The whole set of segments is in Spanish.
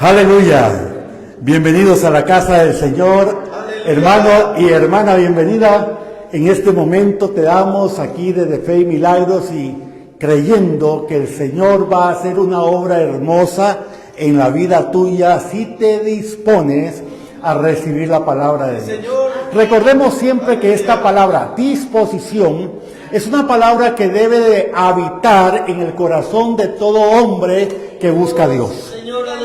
Aleluya. Bienvenidos a la casa del Señor. Hermano y hermana, bienvenida. En este momento te damos aquí desde Fe y Milagros y creyendo que el Señor va a hacer una obra hermosa en la vida tuya si te dispones a recibir la palabra de Dios. Recordemos siempre que esta palabra, disposición, es una palabra que debe de habitar en el corazón de todo hombre que busca a Dios.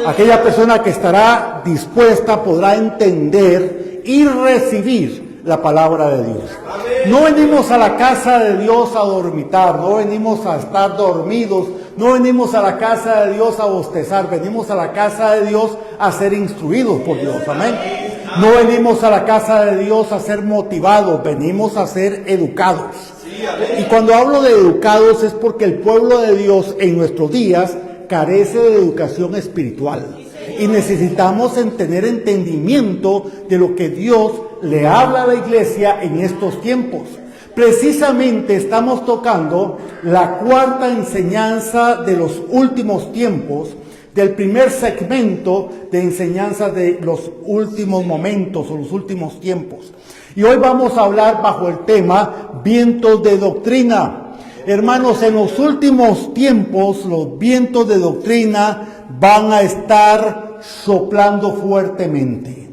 Aquella persona que estará dispuesta podrá entender y recibir la palabra de Dios. No venimos a la casa de Dios a dormitar, no venimos a estar dormidos, no venimos a la casa de Dios a bostezar, venimos a la casa de Dios a ser instruidos por Dios, amén. No venimos a la casa de Dios a ser motivados, venimos a ser educados. Y cuando hablo de educados es porque el pueblo de Dios en nuestros días carece de educación espiritual. Y necesitamos tener entendimiento de lo que Dios le habla a la iglesia en estos tiempos. Precisamente estamos tocando la cuarta enseñanza de los últimos tiempos, del primer segmento de enseñanza de los últimos momentos o los últimos tiempos. Y hoy vamos a hablar bajo el tema vientos de doctrina. Hermanos, en los últimos tiempos los vientos de doctrina van a estar soplando fuertemente.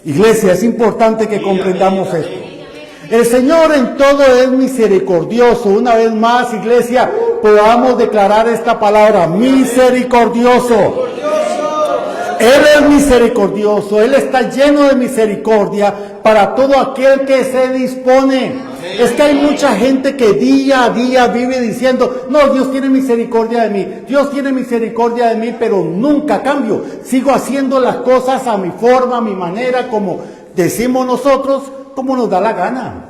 Iglesia, es importante que comprendamos esto. El Señor en todo es misericordioso. Una vez más, iglesia, podamos declarar esta palabra, misericordioso. Él es misericordioso, Él está lleno de misericordia para todo aquel que se dispone. Es que hay mucha gente que día a día vive diciendo, no, Dios tiene misericordia de mí, Dios tiene misericordia de mí, pero nunca cambio. Sigo haciendo las cosas a mi forma, a mi manera, como decimos nosotros, como nos da la gana.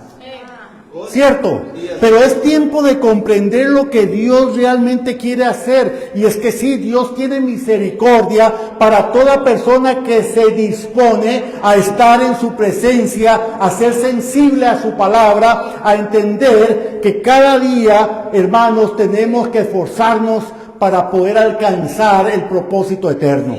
¿Cierto? Pero es tiempo de comprender lo que Dios realmente quiere hacer. Y es que sí, Dios tiene misericordia para toda persona que se dispone a estar en su presencia, a ser sensible a su palabra, a entender que cada día, hermanos, tenemos que esforzarnos para poder alcanzar el propósito eterno.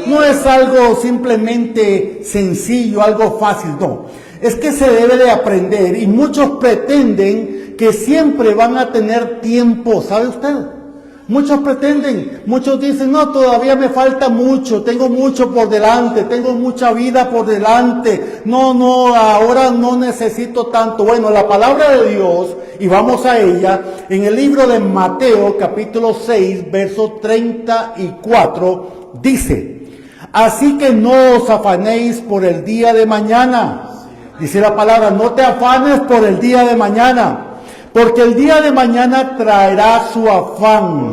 No es algo simplemente sencillo, algo fácil, no. Es que se debe de aprender y muchos pretenden que siempre van a tener tiempo, ¿sabe usted? Muchos pretenden, muchos dicen, no, todavía me falta mucho, tengo mucho por delante, tengo mucha vida por delante, no, ahora no necesito tanto. Bueno, la palabra de Dios, y vamos a ella, en el libro de Mateo, capítulo 6, verso 34, dice, así que no os afanéis por el día de mañana. Dice la palabra, no te afanes por el día de mañana, porque el día de mañana traerá su afán.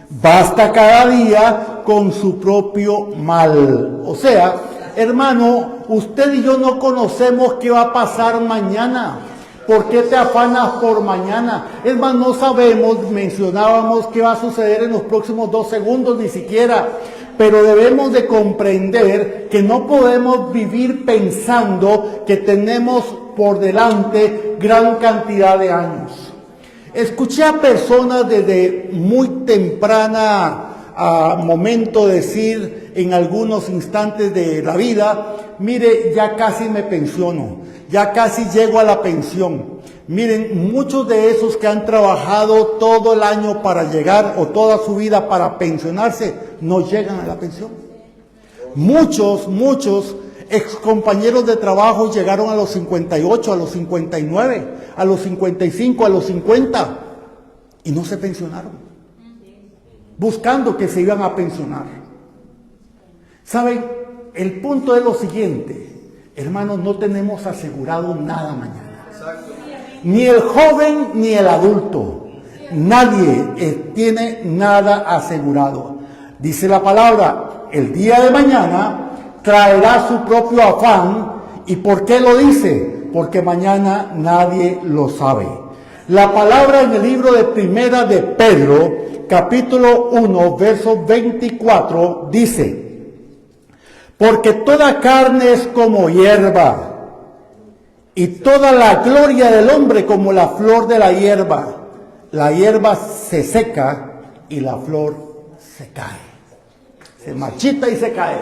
Basta cada día con su propio mal. O sea, hermano, usted y yo no conocemos qué va a pasar mañana. ¿Por qué te afanas por mañana? Es más, no sabemos, mencionábamos qué va a suceder en los próximos 2 segundos, ni siquiera. Pero debemos de comprender que no podemos vivir pensando que tenemos por delante gran cantidad de años. Escuché a personas desde muy temprana momento decir en algunos instantes de la vida, mire, ya casi me pensiono, ya casi llego a la pensión. Miren, muchos de esos que han trabajado todo el año para llegar o toda su vida para pensionarse, no llegan a la pensión. Muchos ex compañeros de trabajo llegaron a los 58, a los 59, a los 55, a los 50 y no se pensionaron, buscando que se iban a pensionar. ¿Saben? El punto es lo siguiente, hermanos, no tenemos asegurado nada mañana. Ni el joven ni el adulto. Nadie tiene nada asegurado. Dice la palabra, el día de mañana traerá su propio afán. ¿Y por qué lo dice? Porque mañana nadie lo sabe. La palabra en el libro de Primera de Pedro, capítulo 1, verso 24, dice, porque toda carne es como hierba, y toda la gloria del hombre como la flor de la hierba. La hierba se seca y la flor se cae. Se marchita y se cae.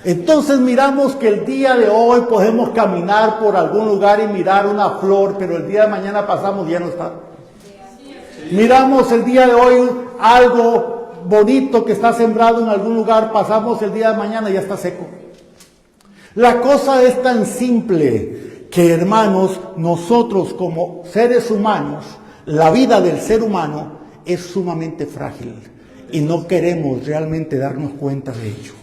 Entonces miramos que el día de hoy podemos caminar por algún lugar y mirar una flor, pero el día de mañana pasamos y ya no está. Miramos el día de hoy algo bonito que está sembrado en algún lugar, pasamos el día de mañana y ya está seco. La cosa es tan simple que, hermanos, nosotros como seres humanos, la vida del ser humano es sumamente frágil y no queremos realmente darnos cuenta de ello.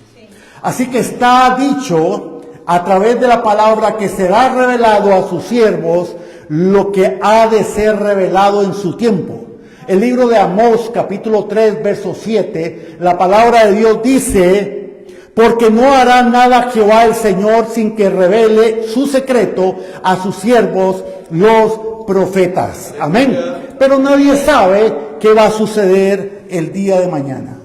Así que está dicho a través de la palabra que será revelado a sus siervos lo que ha de ser revelado en su tiempo. El libro de Amós, capítulo 3, verso 7, la palabra de Dios dice: porque no hará nada Jehová el Señor sin que revele su secreto a sus siervos los profetas. Amén. Pero nadie sabe qué va a suceder el día de mañana.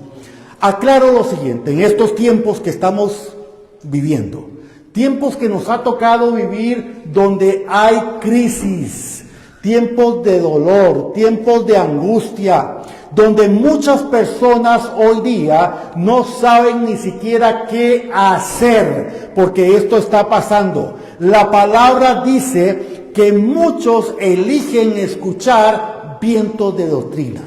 Aclaro lo siguiente: en estos tiempos que estamos viviendo, tiempos que nos ha tocado vivir donde hay crisis, tiempos de dolor, tiempos de angustia, donde muchas personas hoy día no saben ni siquiera qué hacer, porque esto está pasando. La palabra dice que muchos eligen escuchar vientos de doctrina.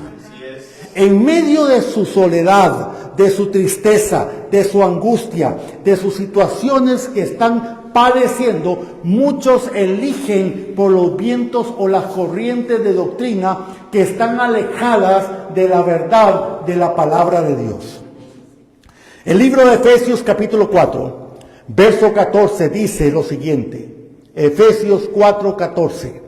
En medio de su soledad, de su tristeza, de su angustia, de sus situaciones que están padeciendo, muchos eligen por los vientos o las corrientes de doctrina que están alejadas de la verdad de la palabra de Dios. El libro de Efesios capítulo 4, verso 14 dice lo siguiente. Efesios 4, 14.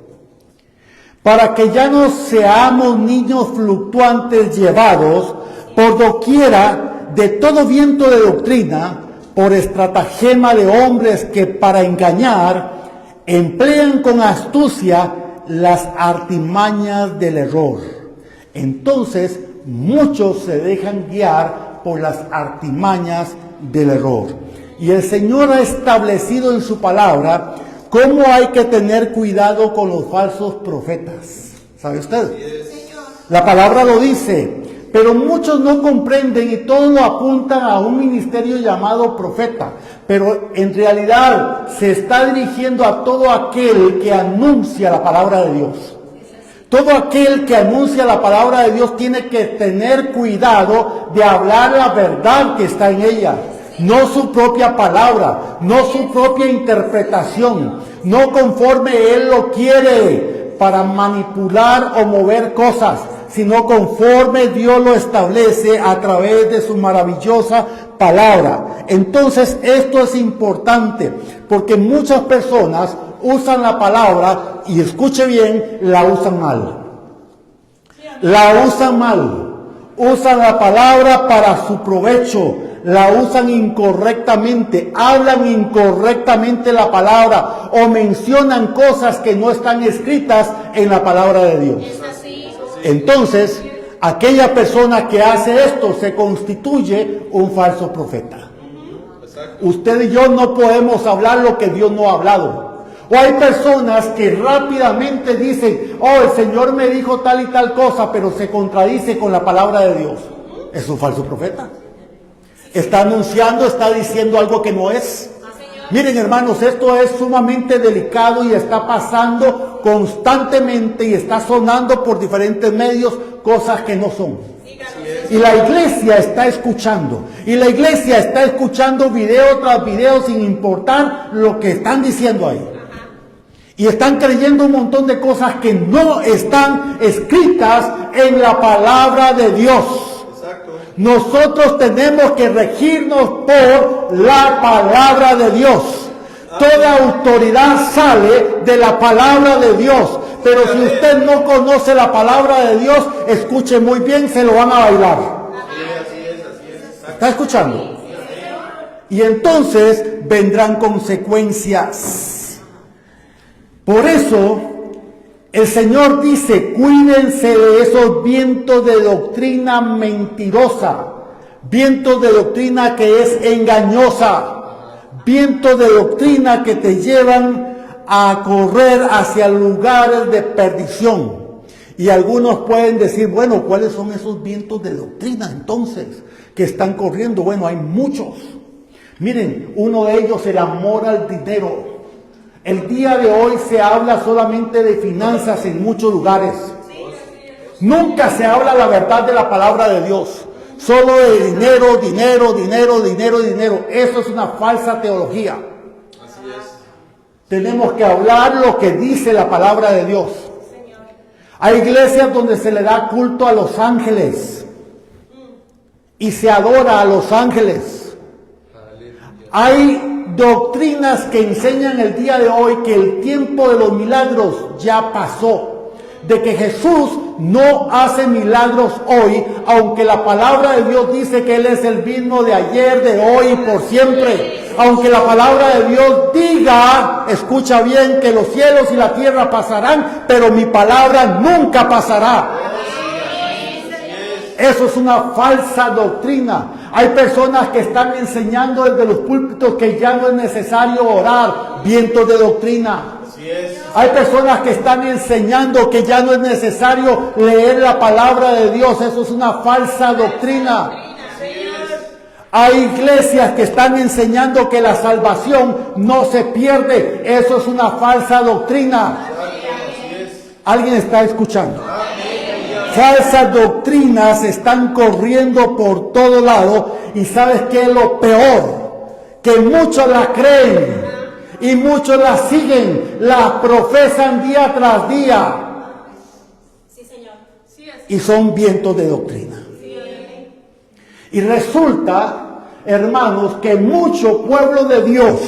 Para que ya no seamos niños fluctuantes llevados por doquiera de todo viento de doctrina, por estratagema de hombres que para engañar emplean con astucia las artimañas del error. Entonces muchos se dejan guiar por las artimañas del error. Y el Señor ha establecido en su palabra cómo hay que tener cuidado con los falsos profetas. ¿Sabe usted? La palabra lo dice. Pero muchos no comprenden y todos lo apuntan a un ministerio llamado profeta. Pero en realidad se está dirigiendo a todo aquel que anuncia la palabra de Dios. Todo aquel que anuncia la palabra de Dios tiene que tener cuidado de hablar la verdad que está en ella. No su propia palabra, no su propia interpretación, no conforme él lo quiere para manipular o mover cosas, sino conforme Dios lo establece a través de su maravillosa palabra. Entonces esto es importante porque muchas personas usan la palabra y, escuche bien, la usan mal. La usan mal. Usan la palabra para su provecho, la usan incorrectamente, hablan incorrectamente la palabra o mencionan cosas que no están escritas en la palabra de Dios. Entonces, aquella persona que hace esto se constituye un falso profeta. Usted y yo no podemos hablar lo que Dios no ha hablado. O hay personas que rápidamente dicen: oh, el Señor me dijo tal y tal cosa, pero se contradice con la palabra de Dios. Es un falso profeta. Está anunciando, está diciendo algo que no es. Miren, hermanos, esto es sumamente delicado y está pasando constantemente y está sonando por diferentes medios cosas que no son. Y la iglesia está escuchando. Y la iglesia está escuchando video tras video sin importar lo que están diciendo ahí. Y están creyendo un montón de cosas que no están escritas en la palabra de Dios. Nosotros tenemos que regirnos por la palabra de Dios. Toda autoridad sale de la palabra de Dios. Pero si usted no conoce la palabra de Dios, escuche muy bien, se lo van a bailar. ¿Está escuchando? Y entonces vendrán consecuencias. Por eso el Señor dice: cuídense de esos vientos de doctrina mentirosa, vientos de doctrina que es engañosa, vientos de doctrina que te llevan a correr hacia lugares de perdición. Y algunos pueden decir: bueno, ¿cuáles son esos vientos de doctrina entonces? que están corriendo. Bueno, hay muchos. Miren, uno de ellos, el amor al dinero. El día de hoy se habla solamente de finanzas en muchos lugares. Nunca se habla la verdad de la palabra de Dios. Solo de dinero, dinero, dinero, dinero, dinero. Eso es una falsa teología. Así es. Tenemos que hablar lo que dice la palabra de Dios. Hay iglesias donde se le da culto a los ángeles y se adora a los ángeles. Hay doctrinas que enseñan el día de hoy que el tiempo de los milagros ya pasó. De que Jesús no hace milagros hoy, aunque la palabra de Dios dice que Él es el mismo de ayer, de hoy y por siempre. Aunque la palabra de Dios diga, escucha bien, que los cielos y la tierra pasarán, pero mi palabra nunca pasará. Eso es una falsa doctrina. Hay personas que están enseñando desde los púlpitos que ya no es necesario orar, vientos de doctrina. Hay personas que están enseñando que ya no es necesario leer la palabra de Dios. Eso es una falsa doctrina. Hay iglesias que están enseñando que la salvación no se pierde. Eso es una falsa doctrina. ¿Alguien está escuchando? Falsas doctrinas están corriendo por todo lado. ¿Y sabes qué es lo peor? Que muchos la creen. Y muchos la siguen, la profesan día tras día. Sí, Señor. Sí, y son vientos de doctrina. Sí. Y resulta, hermanos, que mucho pueblo de Dios,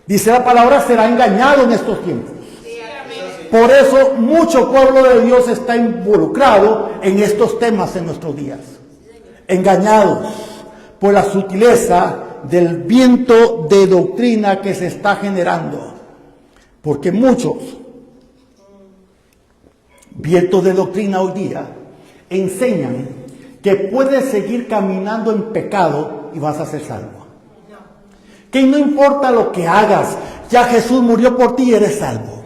dice la palabra, será engañado en estos tiempos. Sí, por eso mucho pueblo de Dios está involucrado en estos temas en nuestros días. Engañados por la sutileza del viento de doctrina que se está generando. Porque muchos vientos de doctrina hoy día enseñan que puedes seguir caminando en pecado y vas a ser salvo. Que no importa lo que hagas, ya Jesús murió por ti y eres salvo.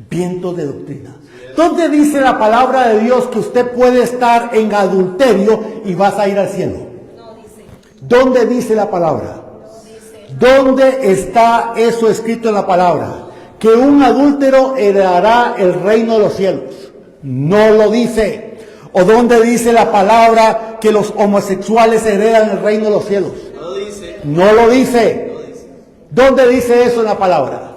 Vientos de doctrina. ¿Dónde dice la palabra de Dios que usted puede estar en adulterio y vas a ir al cielo? ¿Dónde dice la palabra? ¿Dónde está eso escrito en la palabra? Que un adúltero heredará el reino de los cielos. No lo dice. ¿O dónde dice la palabra que los homosexuales heredan el reino de los cielos? No lo dice. ¿Dónde dice eso en la palabra?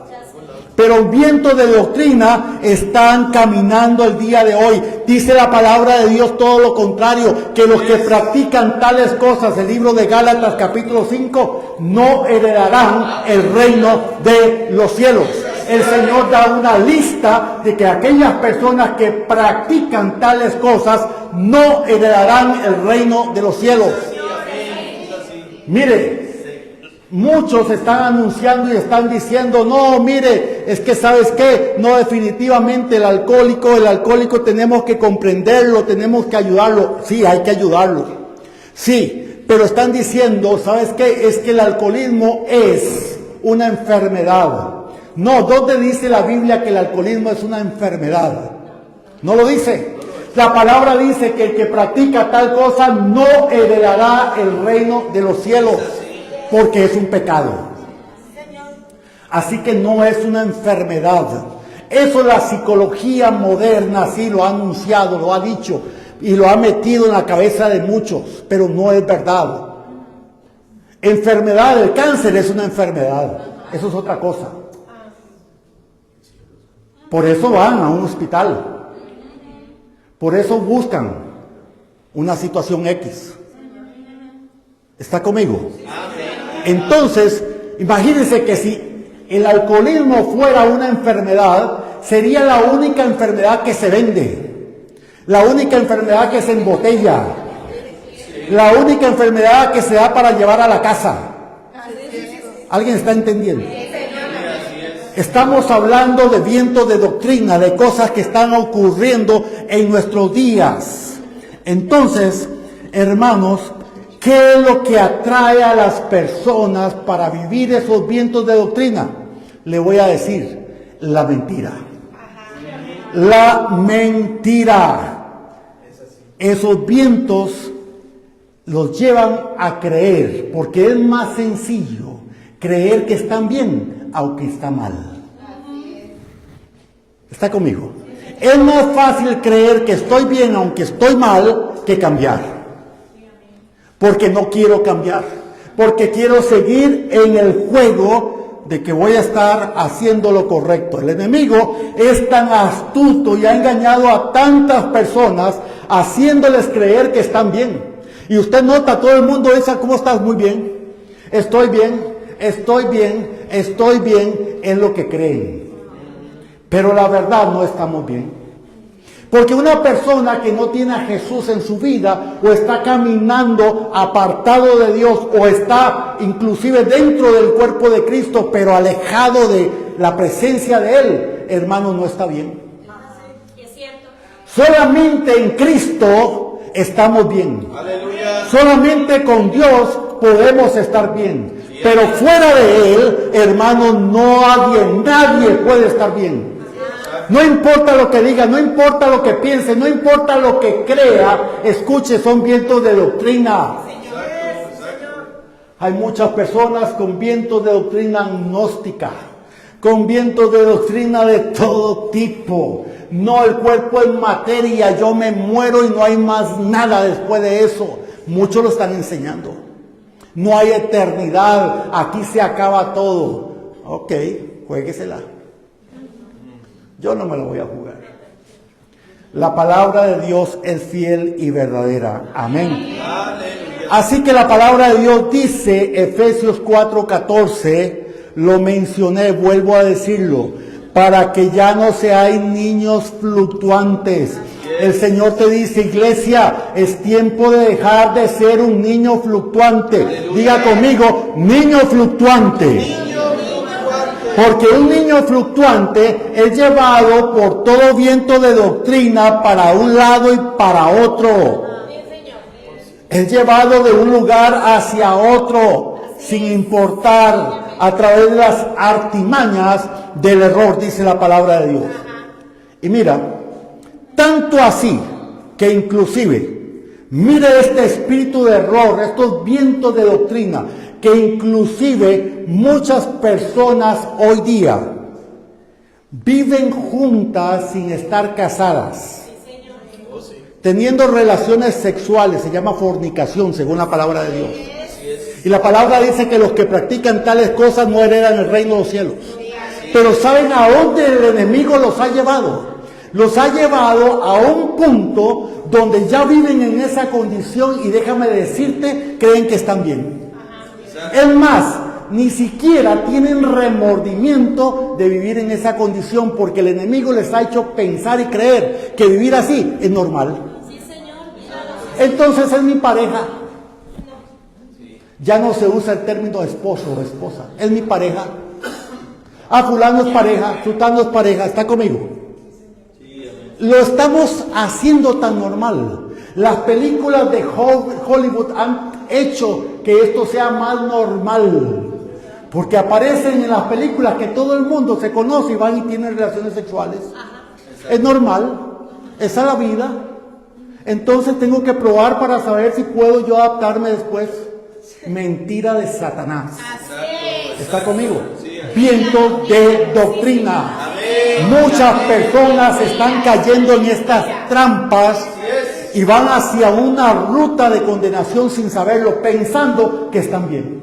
Pero vientos de doctrina están caminando el día de hoy. Dice la palabra de Dios todo lo contrario, que los que practican tales cosas, el libro de Gálatas capítulo 5, no heredarán el reino de los cielos. El Señor da una lista de que aquellas personas que practican tales cosas no heredarán el reino de los cielos. Mire, muchos están anunciando y están diciendo, no, mire, es que ¿sabes qué? No, definitivamente el alcohólico tenemos que comprenderlo, tenemos que ayudarlo. Sí, hay que ayudarlo. Sí, pero están diciendo, ¿sabes qué? Es que el alcoholismo es una enfermedad. No, ¿dónde dice la Biblia que el alcoholismo es una enfermedad? No lo dice. La palabra dice que el que practica tal cosa no heredará el reino de los cielos. Porque es un pecado. Así que no es una enfermedad. Eso la psicología moderna sí lo ha anunciado, lo ha dicho y lo ha metido en la cabeza de muchos, pero no es verdad. Enfermedad, el cáncer es una enfermedad, eso es otra cosa. Por eso van a un hospital. Por eso buscan una situación X. ¿Está conmigo? Entonces, imagínense que si el alcoholismo fuera una enfermedad, sería la única enfermedad que se vende, la única enfermedad que se embotella, la única enfermedad que se da para llevar a la casa. ¿Alguien está entendiendo? Estamos hablando de vientos de doctrina, de cosas que están ocurriendo en nuestros días. Entonces, hermanos, ¿qué es lo que atrae a las personas para vivir esos vientos de doctrina? Le voy a decir, la mentira. La mentira. Esos vientos los llevan a creer, porque es más sencillo creer que están bien, aunque está mal. ¿Está conmigo? Es más fácil creer que estoy bien, aunque estoy mal, que cambiar. Porque no quiero cambiar, porque quiero seguir en el juego de que voy a estar haciendo lo correcto. El enemigo es tan astuto y ha engañado a tantas personas haciéndoles creer que están bien. Y usted nota, todo el mundo dice, ¿cómo estás? Muy bien. Estoy bien, estoy bien, estoy bien en lo que creen. Pero la verdad no estamos bien. Porque una persona que no tiene a Jesús en su vida, o está caminando apartado de Dios, o está inclusive dentro del cuerpo de Cristo, pero alejado de la presencia de Él, hermano, no está bien. Es cierto. Solamente en Cristo estamos bien. Aleluya. Solamente con Dios podemos estar bien. Pero fuera de Él, hermano, nadie puede estar bien. No importa lo que diga, no importa lo que piense, no importa lo que crea, escuche, son vientos de doctrina. Hay muchas personas con vientos de doctrina gnóstica, con vientos de doctrina de todo tipo. No, el cuerpo es materia, yo me muero y no hay más nada después de eso. Muchos lo están enseñando. No hay eternidad, aquí se acaba todo. Ok, juéguesela. Yo no me lo voy a jugar. La palabra de Dios es fiel y verdadera. Amén. Así que la palabra de Dios dice, Efesios 4:14, lo mencioné, vuelvo a decirlo, para que ya no seáis niños fluctuantes. El Señor te dice, iglesia, es tiempo de dejar de ser un niño fluctuante. Diga conmigo, niño fluctuante. Porque un niño fluctuante es llevado por todo viento de doctrina para un lado y para otro. Es llevado de un lugar hacia otro, sin importar, a través de las artimañas del error, dice la palabra de Dios. Y mira, tanto así que inclusive, mire este espíritu de error, estos vientos de doctrina, que inclusive muchas personas hoy día viven juntas sin estar casadas, teniendo relaciones sexuales, se llama fornicación según la palabra de Dios. Y la palabra dice que los que practican tales cosas no heredan el reino de los cielos. Pero ¿saben a dónde el enemigo los ha llevado? Los ha llevado a un punto donde ya viven en esa condición y déjame decirte, creen que están bien. Es más, ni siquiera tienen remordimiento de vivir en esa condición porque el enemigo les ha hecho pensar y creer que vivir así es normal. Entonces es mi pareja. Ya no se usa el término esposo o esposa, es mi pareja. Ah, fulano es pareja, sultano es pareja, ¿está conmigo? Lo estamos haciendo tan normal. Las películas de Hollywood han hecho que esto sea más normal. Porque aparecen en las películas que todo el mundo se conoce y van y tienen relaciones sexuales. Es normal, esa es la vida. Entonces tengo que probar para saber si puedo yo adaptarme después. Mentira de Satanás. ¿Está conmigo? Viento de doctrina. Muchas personas están cayendo en estas trampas y van hacia una ruta de condenación sin saberlo, pensando que están bien,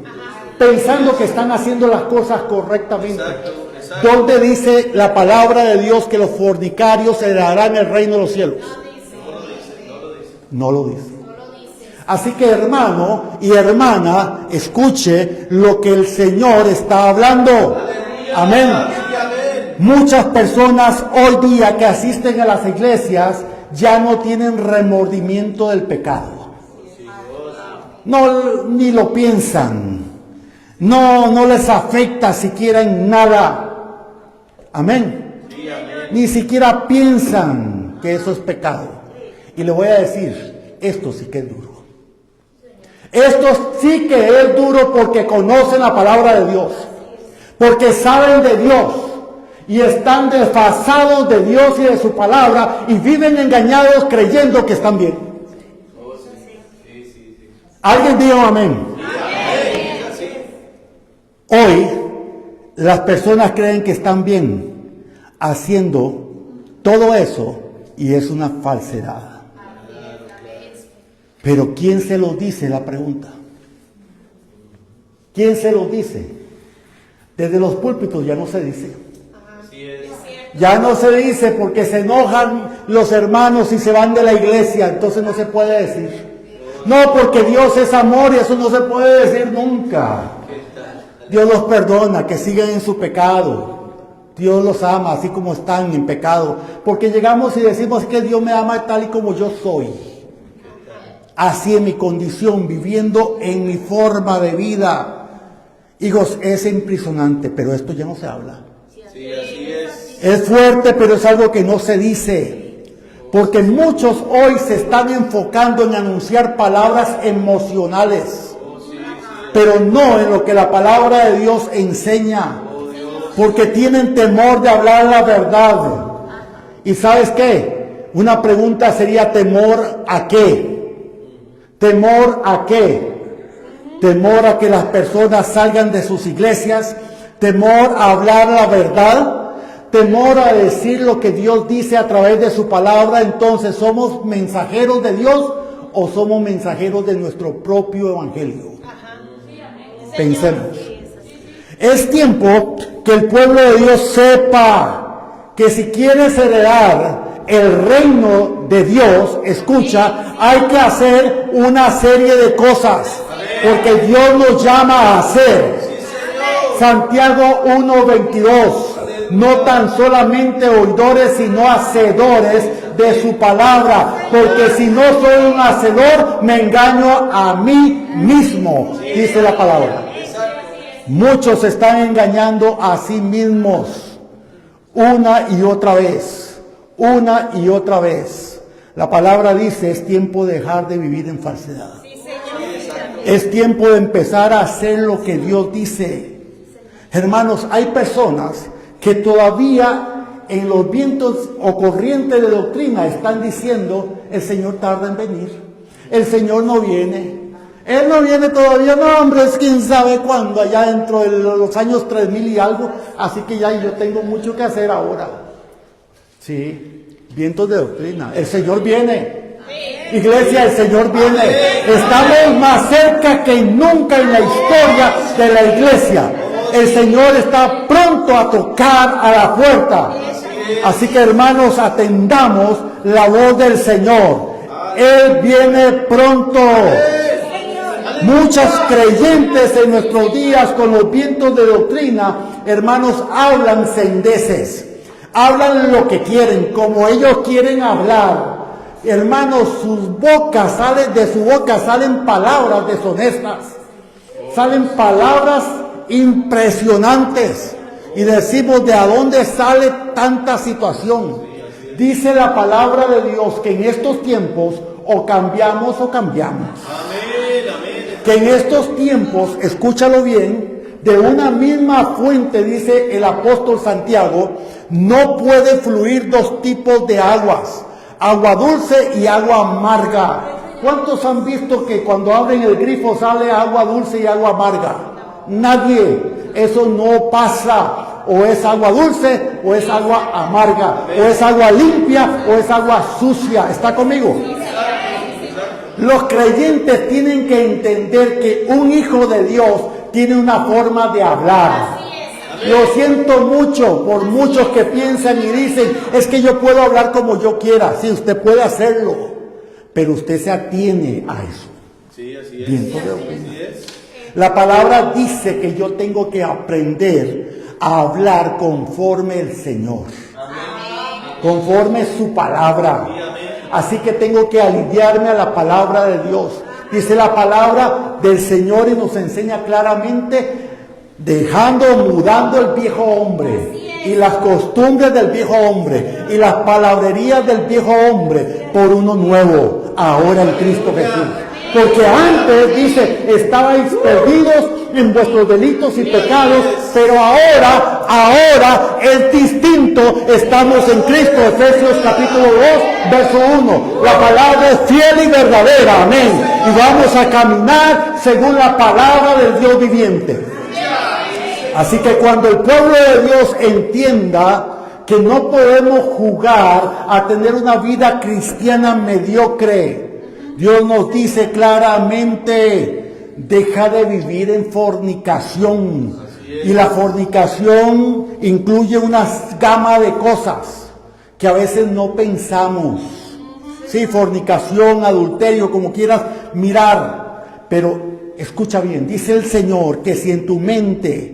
pensando que están haciendo las cosas correctamente. ¿Dónde dice la palabra de Dios que los fornicarios heredarán el reino de los cielos? No lo dice. Así que hermano y hermana, escuche lo que el Señor está hablando. Amén. Muchas personas hoy día que asisten a las iglesias ya no tienen remordimiento del pecado. No, ni lo piensan. No les afecta siquiera en nada. Amén. Ni siquiera piensan que eso es pecado. Y le voy a decir, esto sí que es duro. Esto sí que es duro porque conocen la palabra de Dios. Porque saben de Dios. Y están desfasados de Dios y de su palabra. Y viven engañados creyendo que están bien. Alguien diga amén. Hoy las personas creen que están bien haciendo todo eso y es una falsedad. Pero ¿quién se lo dice? La pregunta. ¿Quién se lo dice? Desde los púlpitos ya no se dice. Ya no se dice porque se enojan los hermanos y se van de la iglesia, entonces no se puede decir. No, porque Dios es amor y eso no se puede decir nunca. Dios los perdona, que sigan en su pecado. Dios los ama así como están en pecado. Porque llegamos y decimos que Dios me ama tal y como yo soy. Así en mi condición, viviendo en mi forma de vida. Hijos, es impresionante, pero esto ya no se habla. Sí, así es. Es fuerte, pero es algo que no se dice. Porque muchos hoy se están enfocando en anunciar palabras emocionales. Pero no en lo que la palabra de Dios enseña. Porque tienen temor de hablar la verdad. ¿Y sabes qué? Una pregunta sería: ¿temor a qué? ¿Temor a qué? Temor a que las personas salgan de sus iglesias, temor a hablar la verdad, temor a decir lo que Dios dice a través de su palabra. Entonces, ¿somos mensajeros de Dios o somos mensajeros de nuestro propio evangelio? Pensemos. Es tiempo que el pueblo de Dios sepa que si quieres heredar el reino de Dios, escucha, hay que hacer una serie de cosas, porque Dios nos llama a hacer. Santiago 1:22, no tan solamente oidores, sino hacedores de su palabra, porque si no soy un hacedor, me engaño a mí mismo, dice la palabra. Muchos se están engañando a sí mismos, una y otra vez. Una y otra vez. La palabra dice: es tiempo de dejar de vivir en falsedad. Es tiempo de empezar a hacer lo que Dios dice. Hermanos, hay personas que todavía en los vientos o corrientes de doctrina están diciendo: el Señor tarda en venir, el Señor no viene, Él no viene todavía. No, hombre, es quién sabe cuándo, allá dentro de los años 3000 y algo, así que ya yo tengo mucho que hacer ahora. Sí, vientos de doctrina. El Señor viene. Iglesia, el Señor viene. Estamos más cerca que nunca en la historia de la iglesia. El Señor está pronto a tocar a la puerta. Así que, hermanos, atendamos la voz del Señor. Él viene pronto. Muchas creyentes en nuestros días con los vientos de doctrina, hermanos, hablan sandeces. Hablan lo que quieren, como ellos quieren hablar. Hermanos, de su boca salen palabras deshonestas. Salen palabras impresionantes. Y decimos: ¿de a dónde sale tanta situación? Dice la palabra de Dios que en estos tiempos o cambiamos o cambiamos. Que en estos tiempos, escúchalo bien, de una misma fuente, dice el apóstol Santiago, no puede fluir dos tipos de aguas: agua dulce y agua amarga. ¿Cuántos han visto que cuando abren el grifo sale agua dulce y agua amarga? Nadie. Eso no pasa. O es agua dulce o es agua amarga. O es agua limpia o es agua sucia. ¿Está conmigo? Los creyentes tienen que entender que un hijo de Dios tiene una forma de hablar. Lo siento mucho por muchos que piensan y dicen: es que yo puedo hablar como yo quiera. Sí, usted puede hacerlo, pero usted se atiene a eso. Sí, así es. Viento de doctrina. La palabra dice que yo tengo que aprender a hablar conforme el Señor, conforme su palabra. Así que tengo que alinearme a la palabra de Dios. Dice la palabra del Señor y nos enseña claramente: mudando el viejo hombre y las costumbres del viejo hombre y las palabrerías del viejo hombre por uno nuevo, ahora en Cristo Jesús. Porque antes, dice, estabais perdidos en vuestros delitos y pecados, pero ahora es distinto, estamos en Cristo. Efesios capítulo 2, verso 1. La palabra es fiel y verdadera, amén. Y vamos a caminar según la palabra del Dios viviente. Así que cuando el pueblo de Dios entienda que no podemos jugar a tener una vida cristiana mediocre, Dios nos dice claramente: deja de vivir en fornicación. Y la fornicación incluye una gama de cosas que a veces no pensamos. Sí, fornicación, adulterio, como quieras mirar. Pero escucha bien, dice el Señor que si en tu mente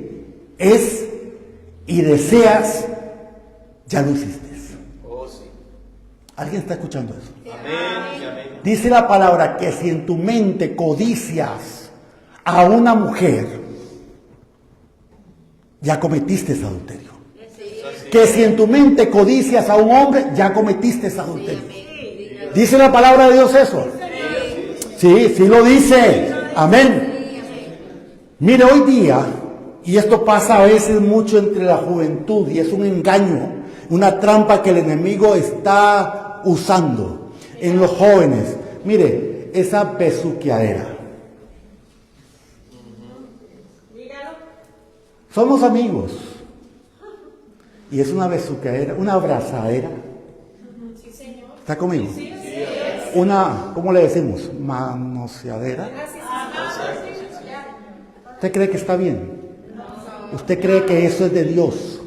es y deseas, ya lo hiciste. Oh, sí. ¿Alguien está escuchando eso? Amén. Amén. Dice la palabra que si en tu mente codicias a una mujer, ya cometiste adulterio. Que si en tu mente codicias a un hombre, ya cometiste adulterio. ¿Dice la palabra de Dios eso? Sí, sí lo dice. Amén. Mire, hoy día, y esto pasa a veces mucho entre la juventud, y es un engaño, una trampa que el enemigo está usando en los jóvenes. Mire, esa besuqueadera. Somos amigos. Y es una besuqueadera, una abrazadera. ¿Está conmigo? Una, ¿cómo le decimos? Manoseadera. ¿Usted cree que está bien? ¿Usted cree que eso es de Dios?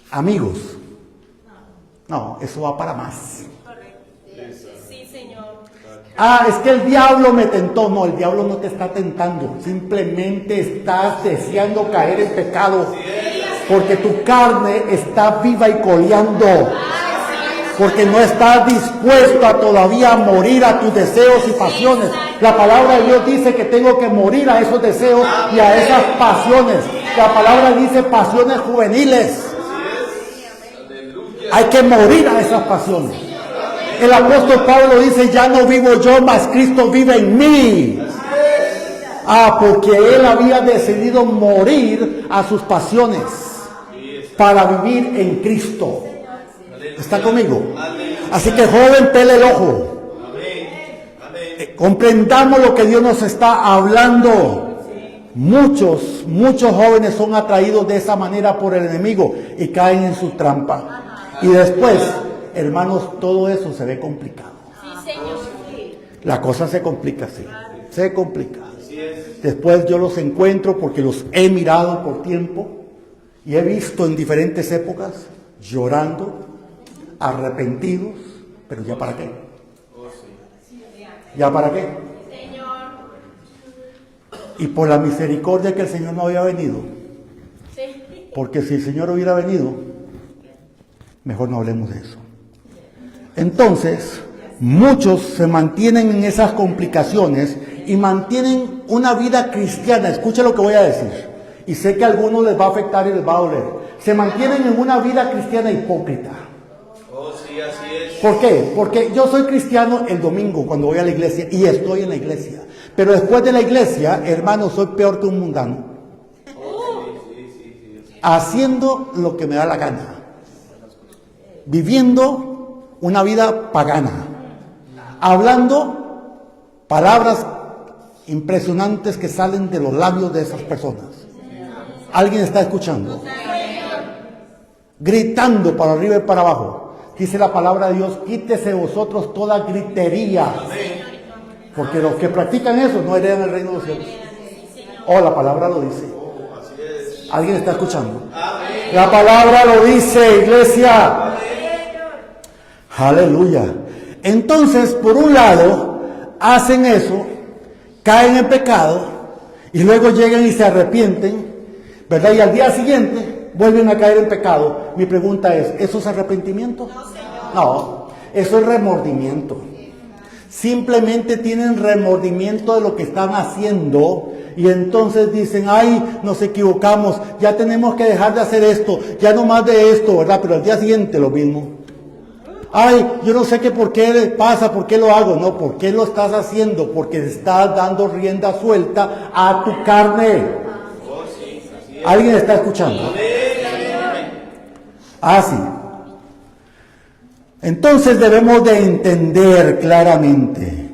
Amigos. No, eso va para más. Sí, Señor. Ah, es que el diablo me tentó. No, el diablo no te está tentando. Simplemente estás deseando caer en pecado. Porque tu carne está viva y coleando. Porque no estás dispuesto a todavía morir a tus deseos y pasiones. La palabra de Dios dice que tengo que morir a esos deseos y a esas pasiones. La palabra dice pasiones juveniles. Hay que morir a esas pasiones. El apóstol Pablo dice: ya no vivo yo, mas Cristo vive en mí. Ah, porque él había decidido morir a sus pasiones para vivir en Cristo. ¿Está conmigo? Así que, joven, pele el ojo. Comprendamos lo que Dios nos está hablando. Muchos jóvenes son atraídos de esa manera por el enemigo y caen en su trampa. Y después, hermanos, todo eso se ve complicado. Sí, Señor. La cosa se complica así. Se complica. Después yo los encuentro porque los he mirado por tiempo y he visto en diferentes épocas llorando, arrepentidos, pero ¿ya para qué? ¿Ya para qué? Señor. Y por la misericordia que el Señor no había venido. Sí. Porque si el Señor hubiera venido, mejor no hablemos de eso. Entonces, muchos se mantienen en esas complicaciones y mantienen una vida cristiana. Escucha lo que voy a decir. Y sé que a algunos les va a afectar y les va a doler. Se mantienen en una vida cristiana hipócrita. Oh, sí, así es. ¿Por qué? Porque yo soy cristiano el domingo cuando voy a la iglesia y estoy en la iglesia. Pero después de la iglesia, hermano, soy peor que un mundano. Haciendo lo que me da la gana. Viviendo una vida pagana. Hablando palabras impresionantes que salen de los labios de esas personas. ¿Alguien está escuchando? Gritando para arriba y para abajo. Dice la palabra de Dios: quítese vosotros toda gritería. Porque los que practican eso no heredan el reino de los cielos. Oh, la palabra lo dice. ¿Alguien está escuchando? La palabra lo dice, iglesia. Aleluya. Entonces, por un lado, hacen eso, caen en pecado, y luego llegan y se arrepienten, ¿verdad? Y al día siguiente vuelven a caer en pecado. Mi pregunta es: ¿eso es arrepentimiento? No, eso es remordimiento. Simplemente tienen remordimiento de lo que están haciendo y entonces dicen: ay, nos equivocamos, ya tenemos que dejar de hacer esto, ya no más de esto, ¿verdad? Pero al día siguiente lo mismo. Ay, yo no sé qué por qué le pasa, por qué lo hago. No, ¿por qué lo estás haciendo? Porque estás dando rienda suelta a tu carne. Oh, sí, así es. ¿Alguien está escuchando? Ah, sí. Entonces debemos de entender claramente.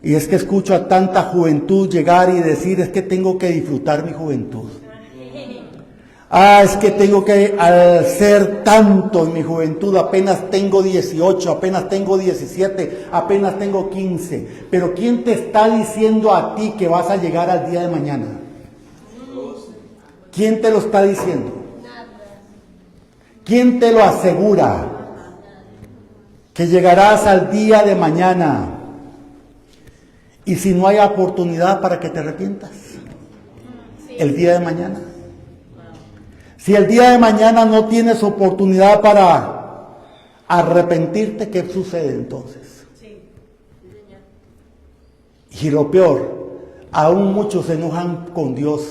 Y es que escucho a tanta juventud llegar y decir, es que tengo que disfrutar mi juventud. Ah, es que tengo que hacer tanto en mi juventud, apenas tengo 18, apenas tengo 17, apenas tengo 15. Pero ¿quién te está diciendo a ti que vas a llegar al día de mañana? ¿Quién te lo está diciendo? ¿Quién te lo asegura? Que llegarás al día de mañana. Y si no hay oportunidad para que te arrepientas, el día de mañana. Si el día de mañana no tienes oportunidad para arrepentirte, ¿qué sucede entonces? Y lo peor, aún muchos se enojan con Dios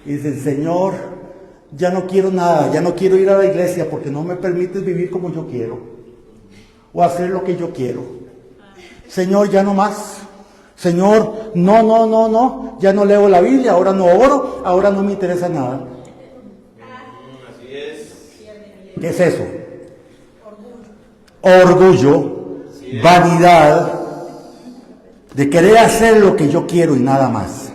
y dicen, Señor, ya no quiero nada, ya no quiero ir a la iglesia porque no me permites vivir como yo quiero o hacer lo que yo quiero. Señor, ya no más. Señor, no, ya no leo la Biblia, ahora no oro, ahora no me interesa nada. Así es. ¿Qué es eso? Orgullo, vanidad, de querer hacer lo que yo quiero y nada más.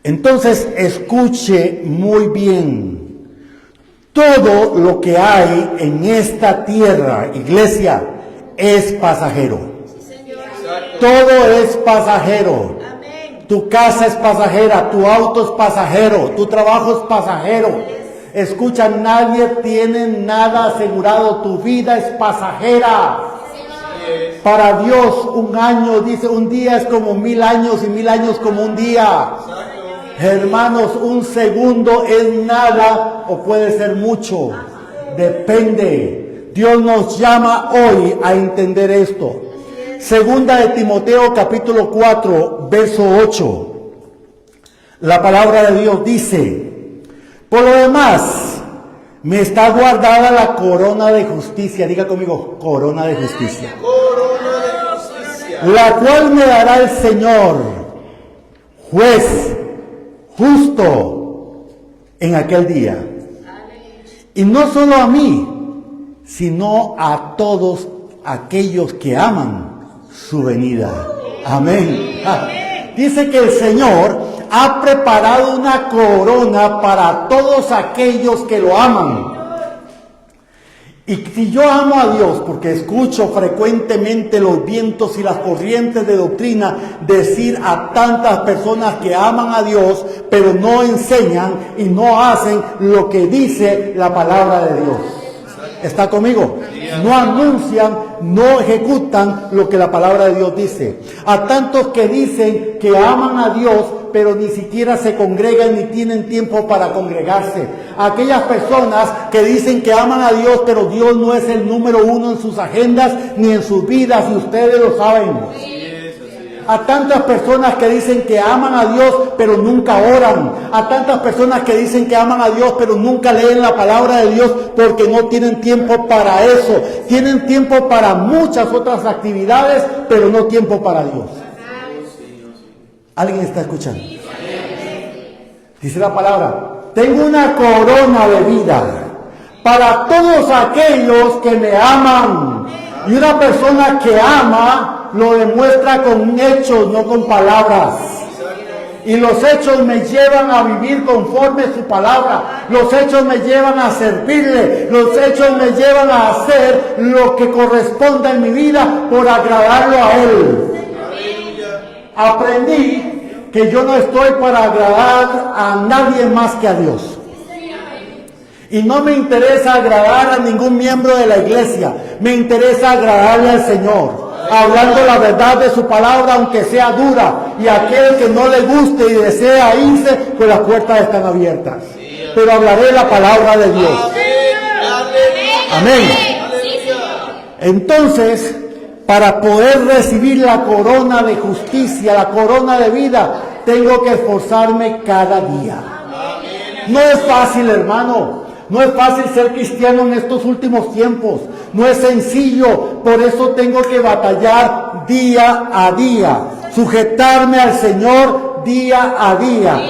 Entonces, escuche muy bien. Todo lo que hay en esta tierra, iglesia, es pasajero. Todo es pasajero. Tu casa es pasajera, tu auto es pasajero, tu trabajo es pasajero. Escucha, nadie tiene nada asegurado, tu vida es pasajera. Para Dios un año, dice, un día es como 1000 años y 1000 años como un día. Hermanos, un segundo es nada o puede ser mucho. Depende. Dios nos llama hoy a entender esto. Segunda de Timoteo capítulo 4, verso 8. La palabra de Dios dice, por lo demás, me está guardada la corona de justicia. Diga conmigo, corona de justicia. Corona de justicia. La cual me dará el Señor, juez justo en aquel día. Y no solo a mí, sino a todos aquellos que aman su venida. Amén. Dice que el Señor ha preparado una corona para todos aquellos que lo aman. Y si yo amo a Dios, porque escucho frecuentemente los vientos y las corrientes de doctrina decir a tantas personas que aman a Dios, pero no enseñan y no hacen lo que dice la palabra de Dios. ¿Está conmigo? No anuncian, no ejecutan lo que la palabra de Dios dice. A tantos que dicen que aman a Dios, pero ni siquiera se congregan ni tienen tiempo para congregarse. A aquellas personas que dicen que aman a Dios, pero Dios no es el número uno en sus agendas ni en sus vidas, y ustedes lo saben. A tantas personas que dicen que aman a Dios, pero nunca oran. A tantas personas que dicen que aman a Dios, pero nunca leen la palabra de Dios porque no tienen tiempo para eso. Tienen tiempo para muchas otras actividades, pero no tiempo para Dios. ¿Alguien está escuchando? Dice la palabra, tengo una corona de vida para todos aquellos que me aman. Y una persona que ama lo demuestra con hechos, no con palabras. Y los hechos me llevan a vivir conforme a su palabra. Los hechos me llevan a servirle. Los hechos me llevan a hacer lo que corresponda en mi vida por agradarlo a Él. Aprendí que yo no estoy para agradar a nadie más que a Dios. Y no me interesa agradar a ningún miembro de la iglesia. Me interesa agradarle al Señor, hablando la verdad de su palabra, aunque sea dura. Y aquel que no le guste y desea irse, pues las puertas están abiertas. Pero hablaré la palabra de Dios. Amén. Entonces, para poder recibir la corona de justicia, la corona de vida, tengo que esforzarme cada día. No es fácil, hermano. No es fácil ser cristiano en estos últimos tiempos. No es sencillo. Por eso tengo que batallar día a día. Sujetarme al Señor día a día.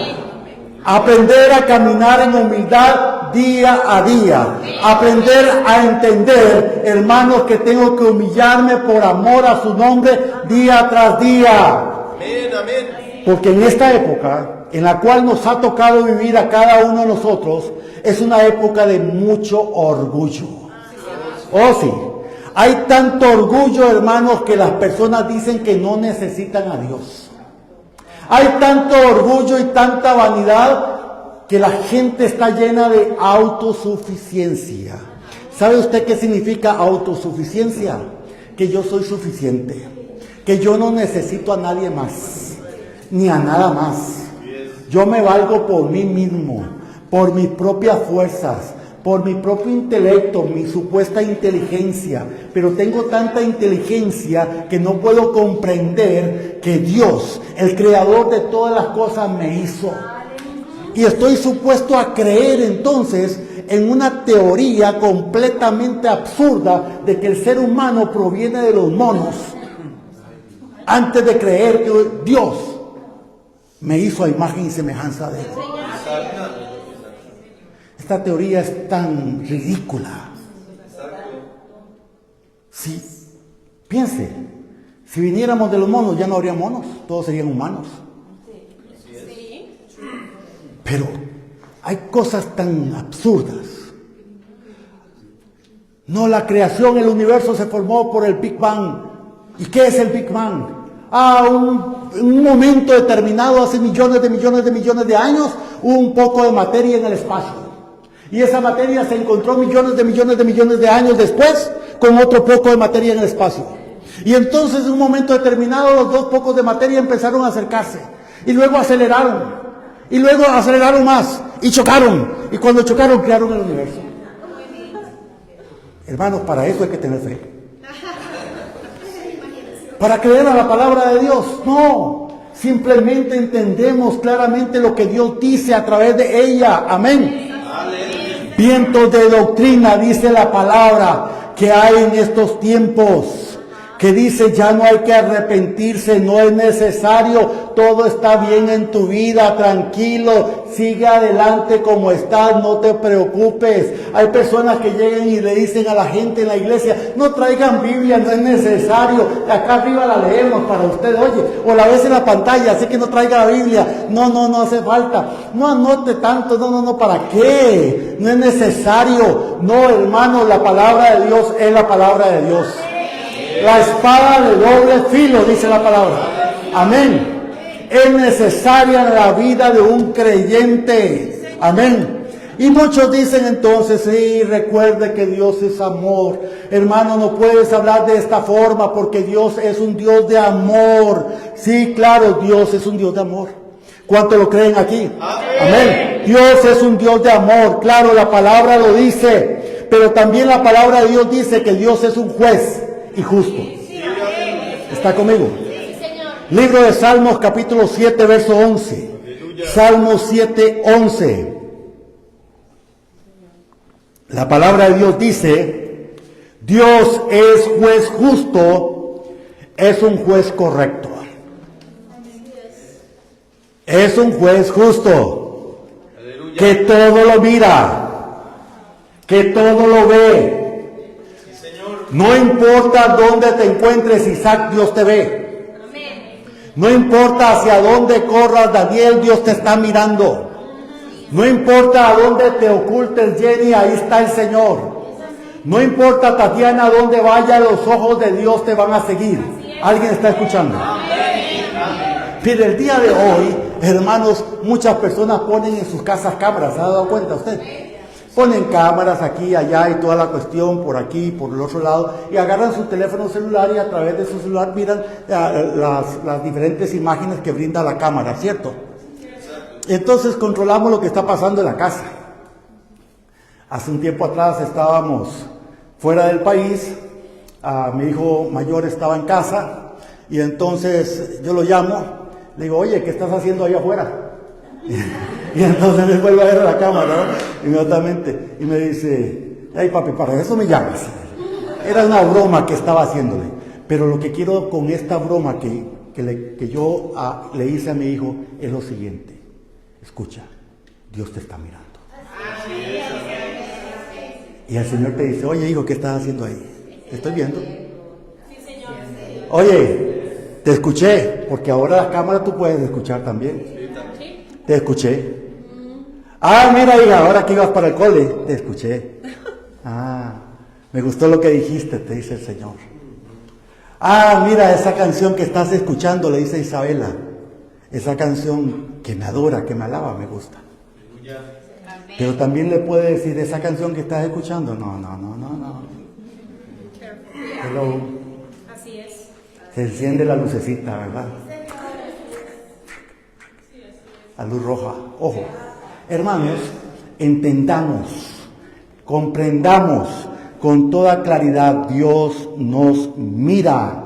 Aprender a caminar en humildad día a día. Aprender a entender, hermanos, que tengo que humillarme por amor a su nombre día tras día. Amén, amén. Porque en esta época, en la cual nos ha tocado vivir a cada uno de nosotros, es una época de mucho orgullo. Oh sí, hay tanto orgullo, hermanos, que las personas dicen que no necesitan a Dios. Hay tanto orgullo y tanta vanidad que la gente está llena de autosuficiencia. ¿Sabe usted qué significa autosuficiencia? Que yo soy suficiente, que yo no necesito a nadie más, ni a nada más. Yo me valgo por mí mismo, por mis propias fuerzas, por mi propio intelecto, mi supuesta inteligencia. Pero tengo tanta inteligencia que no puedo comprender que Dios, el creador de todas las cosas, me hizo. Y estoy supuesto a creer entonces en una teoría completamente absurda de que el ser humano proviene de los monos, antes de creer que Dios me hizo a imagen y semejanza de Él. Esta teoría es tan ridícula. Si piense, si viniéramos de los monos ya no habría monos, todos serían humanos. Pero hay cosas tan absurdas. No, la creación, el universo se formó por el Big Bang. ¿Y qué es el Big Bang? Un momento determinado, hace millones de años, hubo un poco de materia en el espacio. Y esa materia se encontró millones de años después con otro poco de materia en el espacio. Y entonces en un momento determinado los dos pocos de materia empezaron a acercarse. Y luego aceleraron. Y luego aceleraron más. Y chocaron. Y cuando chocaron crearon el universo. Hermanos, para eso hay que tener fe. Para creer a la palabra de Dios. No. Simplemente entendemos claramente lo que Dios dice a través de ella. Amén. Vientos de doctrina, dice la palabra, que hay en estos tiempos, que dice ya no hay que arrepentirse, no es necesario, todo está bien en tu vida, tranquilo, sigue adelante como estás, no te preocupes. Hay personas que llegan y le dicen a la gente en la iglesia, no traigan Biblia, no es necesario, acá arriba la leemos para usted, oye, o la ves en la pantalla, así que no traiga la Biblia, no hace falta, no anote tanto, no, ¿para qué? No es necesario. No, hermano, la palabra de Dios es la palabra de Dios. La espada de doble filo, dice la palabra. Amén. Es necesaria en la vida de un creyente. Amén. Y muchos dicen entonces, sí, recuerde que Dios es amor. Hermano, no puedes hablar de esta forma porque Dios es un Dios de amor. Sí, claro, Dios es un Dios de amor. ¿Cuántos lo creen aquí? Amén. Dios es un Dios de amor. Claro, la palabra lo dice. Pero también la palabra de Dios dice que Dios es un juez y justo. ¿Está conmigo? Libro de Salmos, capítulo 7, verso 11. Salmos 7, 11. La palabra de Dios dice, Dios es juez justo, es un juez correcto. Es un juez justo, que todo lo mira, que todo lo ve. No importa dónde te encuentres, Isaac, Dios te ve. No importa hacia dónde corras, Daniel, Dios te está mirando. No importa a dónde te ocultes, Jenny, ahí está el Señor. No importa, Tatiana, a dónde vaya, los ojos de Dios te van a seguir. ¿Alguien está escuchando? Mire, el día de hoy, hermanos, muchas personas ponen en sus casas cámaras. ¿Se ha dado cuenta usted? Ponen cámaras aquí, allá y toda la cuestión, por aquí, por el otro lado, y agarran su teléfono celular y a través de su celular miran las diferentes imágenes que brinda la cámara, ¿cierto? Entonces controlamos lo que está pasando en la casa. Hace un tiempo atrás estábamos fuera del país, mi hijo mayor estaba en casa, y entonces yo lo llamo, le digo, oye, ¿qué estás haciendo ahí afuera? Y entonces me vuelve a ver a la cámara, ¿no? Inmediatamente. Y me dice, ay papi, para eso me llamas. Era una broma que estaba haciéndole. Pero lo que quiero con esta broma que yo le hice a mi hijo es lo siguiente. Escucha, Dios te está mirando. Y el Señor te dice, oye hijo, ¿qué estás haciendo ahí? ¿Te estoy viendo? Sí, Señor. Oye, te escuché, porque ahora la cámara tú puedes escuchar también. Sí. Te escuché. Ah, mira hija, ahora que ibas para el cole, te escuché. Ah, me gustó lo que dijiste, te dice el Señor. Ah, mira esa canción que estás escuchando, le dice Isabela. Esa canción que me adora, que me alaba, me gusta. Pero también le puede decir, esa canción que estás escuchando, no. Hello. Así es. Se enciende la lucecita, ¿verdad? La luz roja. Ojo. Hermanos, entendamos, comprendamos con toda claridad, Dios nos mira.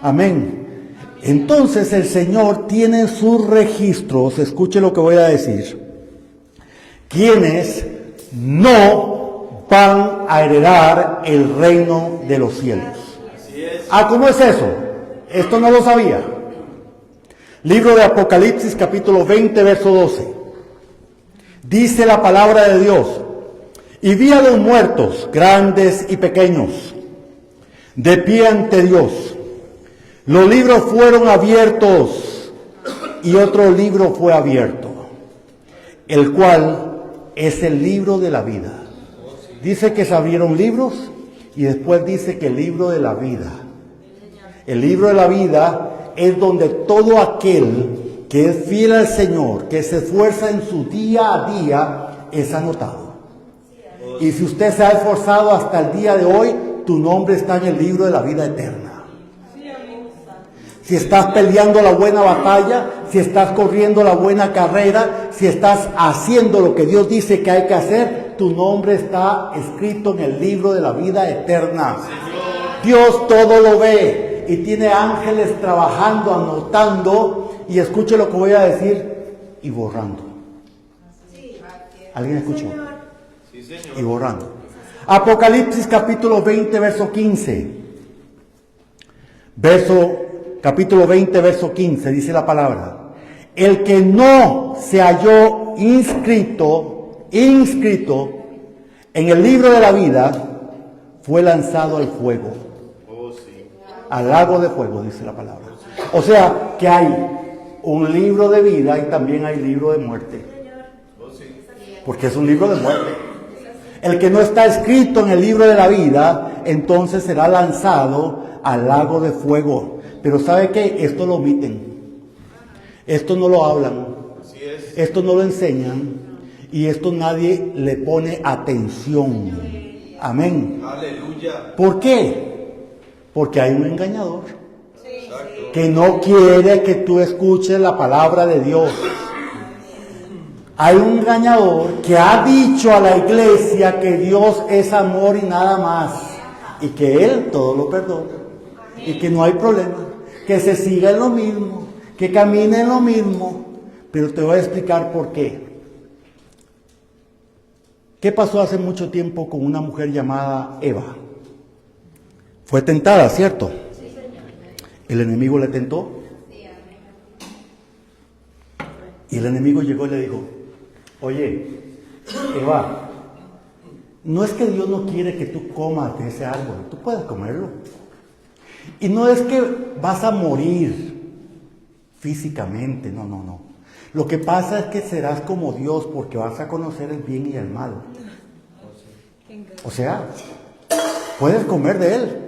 Amén. Entonces el Señor tiene en sus registros, escuche lo que voy a decir, quienes no van a heredar el reino de los cielos. Ah, ¿cómo es eso? Esto no lo sabía. Libro de Apocalipsis, capítulo 20, verso 12. Dice la palabra de Dios: y vi a los muertos, grandes y pequeños, de pie ante Dios. Los libros fueron abiertos y otro libro fue abierto, el cual es el libro de la vida. Dice que se abrieron libros y después dice que el libro de la vida. El libro de la vida es donde todo aquel que es fiel al Señor, que se esfuerza en su día a día, es anotado. Y si usted se ha esforzado hasta el día de hoy, tu nombre está en el libro de la vida eterna. Si estás peleando la buena batalla, si estás corriendo la buena carrera, si estás haciendo lo que Dios dice que hay que hacer, tu nombre está escrito en el libro de la vida eterna. Dios todo lo ve y tiene ángeles trabajando, anotando, y escuche lo que voy a decir, y borrando. ¿Alguien escuchó? Y borrando. Apocalipsis capítulo 20, verso 15. Capítulo 20, verso 15, dice la palabra: el que no se halló inscrito en el libro de la vida, fue lanzado al fuego. Al lago de fuego, dice la palabra. O sea, que hay un libro de vida y también hay libro de muerte. Porque es un libro de muerte. El que no está escrito en el libro de la vida, entonces será lanzado al lago de fuego. Pero ¿sabe qué? Esto lo omiten. Esto no lo hablan. Esto no lo enseñan. Y esto nadie le pone atención. Amén. Aleluya. ¿Por qué? Porque hay un engañador que no quiere que tú escuches la palabra de Dios. Hay un engañador que ha dicho a la iglesia que Dios es amor y nada más, y que Él todo lo perdona, y que no hay problema, que se siga en lo mismo, que camine en lo mismo. Pero te voy a explicar por qué. ¿Qué pasó hace mucho tiempo con una mujer llamada Eva? Fue tentada, ¿cierto? El enemigo le tentó. Y el enemigo llegó y le dijo: oye, Eva, no es que Dios no quiere que tú comas de ese árbol, tú puedes comerlo. Y no es que vas a morir físicamente, no. Lo que pasa es que serás como Dios, porque vas a conocer el bien y el mal. O sea, puedes comer de Él.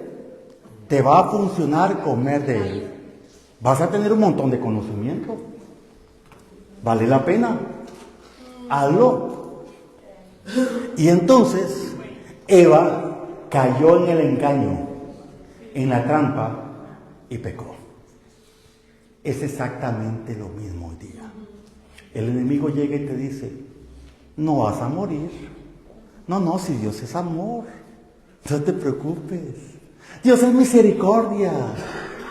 Te va a funcionar comer de Él. Vas a tener un montón de conocimiento. ¿Vale la pena? Hazlo. Y entonces Eva cayó en el engaño, en la trampa, y pecó. Es exactamente lo mismo hoy día. El enemigo llega y te dice: no vas a morir. No, si Dios es amor, no te preocupes. Dios es misericordia,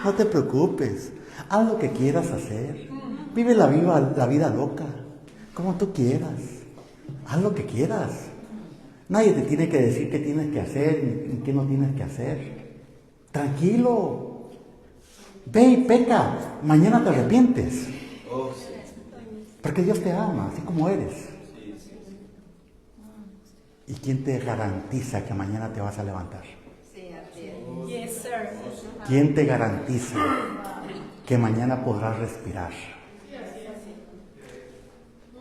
no te preocupes. Haz lo que quieras hacer. Vive la vida loca. como tú quieras. Haz lo que quieras. Nadie te tiene que decir qué tienes que hacer ni qué no tienes que hacer. Tranquilo. Ve y peca. Mañana te arrepientes. Oh, sí. Porque Dios te ama, así como eres. ¿Y quién te garantiza que mañana te vas a levantar? Yes, sir. ¿Quién te garantiza que mañana podrás respirar?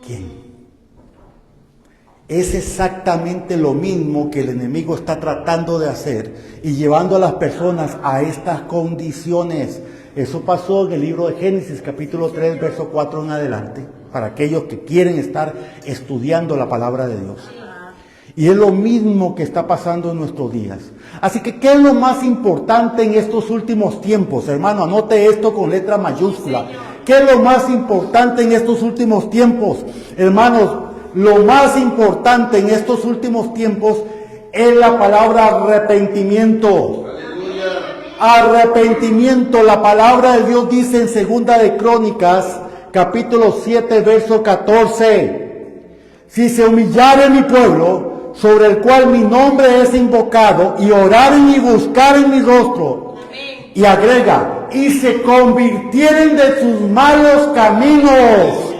¿Quién? Es exactamente lo mismo que el enemigo está tratando de hacer y llevando a las personas a estas condiciones. Eso pasó en el libro de Génesis, capítulo 3, verso 4 en adelante, para aquellos que quieren estar estudiando la palabra de Dios. Y es lo mismo que está pasando en nuestros días. Así que, ¿qué es lo más importante en estos últimos tiempos? Hermano, anote esto con letra mayúscula. ¿Qué es lo más importante en estos últimos tiempos? Hermanos, lo más importante en estos últimos tiempos es la palabra arrepentimiento. Arrepentimiento. La palabra de Dios dice en Segunda de Crónicas, capítulo 7, verso 14. Si se humillare mi pueblo, sobre el cual mi nombre es invocado, y oraren y buscaren mi rostro. Amén. Y agrega, y se convirtieren de sus malos caminos.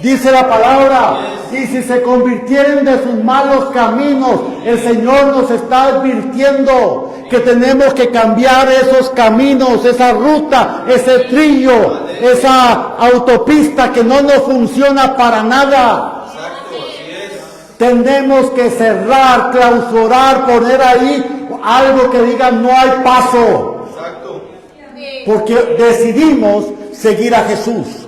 Dice la palabra, y si se convirtieren de sus malos caminos, el Señor nos está advirtiendo que tenemos que cambiar esos caminos, esa ruta, ese trillo, esa autopista que no nos funciona para nada. Tenemos que cerrar, clausurar, poner ahí algo que diga no hay paso. Porque decidimos seguir a Jesús.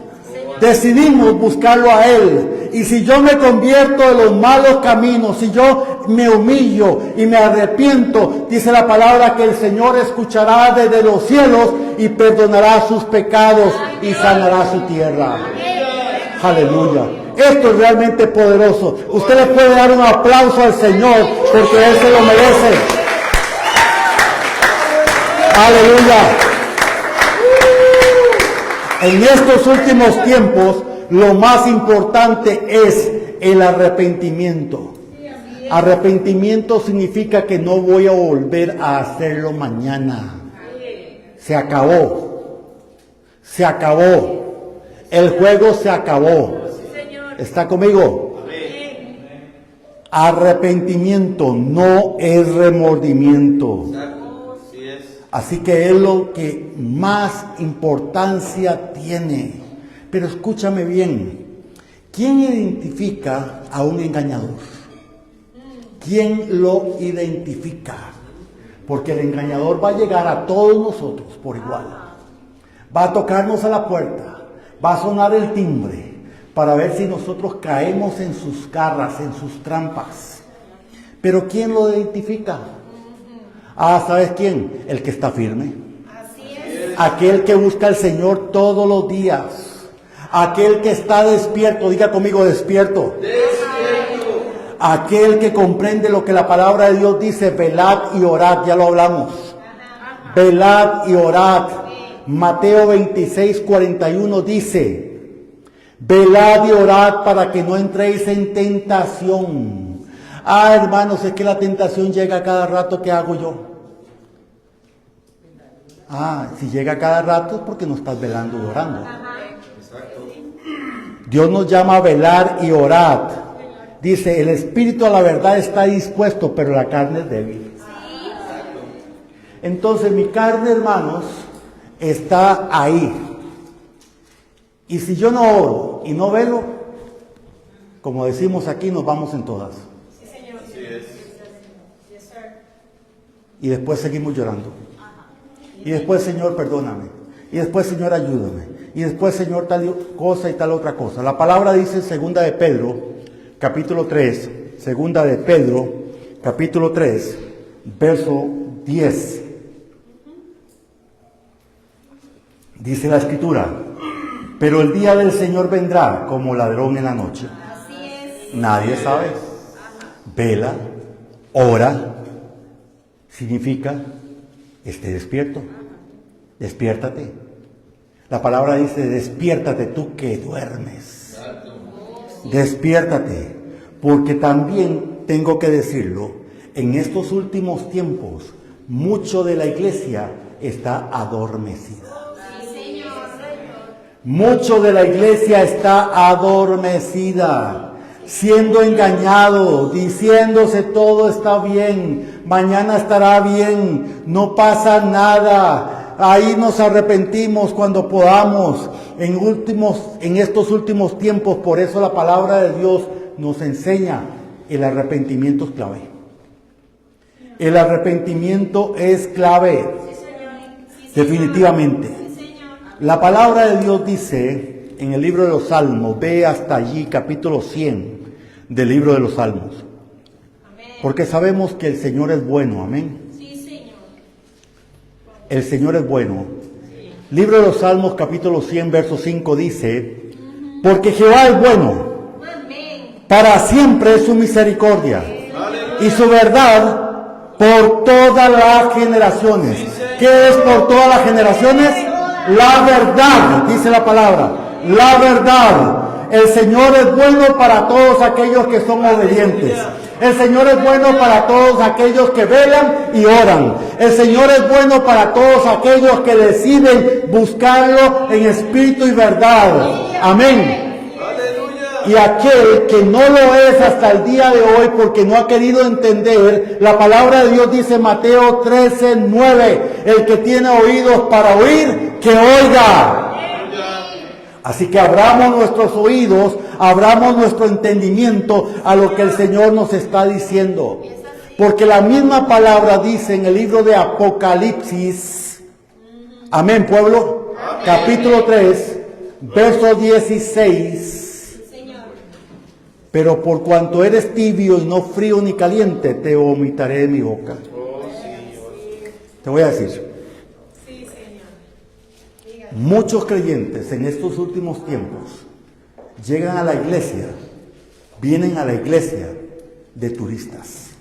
Decidimos buscarlo a Él. Y si yo me convierto de los malos caminos, si yo me humillo y me arrepiento, dice la palabra que el Señor escuchará desde los cielos y perdonará sus pecados y sanará su tierra. Aleluya. Esto es realmente poderoso. Usted le puede dar un aplauso al Señor porque Él se lo merece. Aleluya. En estos últimos tiempos, lo más importante es el arrepentimiento. Arrepentimiento significa que no voy a volver a hacerlo mañana. Se acabó. Se acabó. El juego se acabó. ¿Está conmigo? Arrepentimiento no es remordimiento. Así que es lo que más importancia tiene. Pero escúchame bien. ¿Quién identifica a un engañador? ¿Quién lo identifica? Porque el engañador va a llegar a todos nosotros por igual. Va a tocarnos a la puerta. Va a sonar el timbre para ver si nosotros caemos en sus garras, en sus trampas. Pero ¿quién lo identifica? ¿Sabes quién? El que está firme. Aquel que busca al Señor todos los días. Aquel que está despierto. Diga conmigo, despierto. Aquel que comprende lo que la palabra de Dios dice, velad y orad. Ya lo hablamos. Velad y orad. Mateo 26, 41 dice, velad y orad para que no entréis en tentación. Hermanos, es que la tentación llega a cada rato. ¿Qué hago yo? Si llega a cada rato es porque no estás velando y orando. Dios nos llama a velar y orad. Dice, el espíritu a la verdad está dispuesto, pero la carne es débil. Entonces mi carne, hermanos, está ahí. Y si yo no oro y no velo, como decimos aquí, nos vamos en todas. Y después seguimos llorando. Y después, Señor, perdóname. Y después, Señor, ayúdame. Y después, Señor, tal cosa y tal otra cosa. La palabra dice en Segunda de Pedro, capítulo 3, Segunda de Pedro, capítulo 3, verso 10. Dice la Escritura, pero el día del Señor vendrá como ladrón en la noche. Nadie sabe. Vela, ora, significa esté despierto. Despiértate. La palabra dice, despiértate tú que duermes. Despiértate, porque también tengo que decirlo, en estos últimos tiempos, mucho de la iglesia está adormecida. Mucho de la iglesia está adormecida, siendo engañado, diciéndose todo está bien, mañana estará bien, no pasa nada. Ahí nos arrepentimos cuando podamos en estos últimos tiempos. Por eso la palabra de Dios nos enseña el arrepentimiento es clave. El arrepentimiento es clave, definitivamente. La palabra de Dios dice en el libro de los Salmos, ve hasta allí, capítulo 100 del libro de los Salmos. Porque sabemos que el Señor es bueno, amén. El Señor es bueno. Libro de los Salmos, capítulo 100, verso 5 dice, porque Jehová es bueno, para siempre es su misericordia y su verdad por todas las generaciones. ¿Qué es por todas las generaciones? La verdad, dice la palabra, la verdad. El Señor es bueno para todos aquellos que son obedientes. El Señor es bueno para todos aquellos que velan y oran. El Señor es bueno para todos aquellos que deciden buscarlo en espíritu y verdad. Amén. Y aquel que no lo es hasta el día de hoy porque no ha querido entender, la palabra de Dios dice Mateo 13:9, el que tiene oídos para oír, que oiga. Así que abramos nuestros oídos, abramos nuestro entendimiento a lo que el Señor nos está diciendo. Porque la misma palabra dice en el libro de Apocalipsis, amén pueblo, capítulo 3, verso 16. Pero por cuanto eres tibio y no frío ni caliente, te vomitaré de mi boca. Te voy a decir. Muchos creyentes en estos últimos tiempos llegan a la iglesia, vienen a la iglesia de turistas.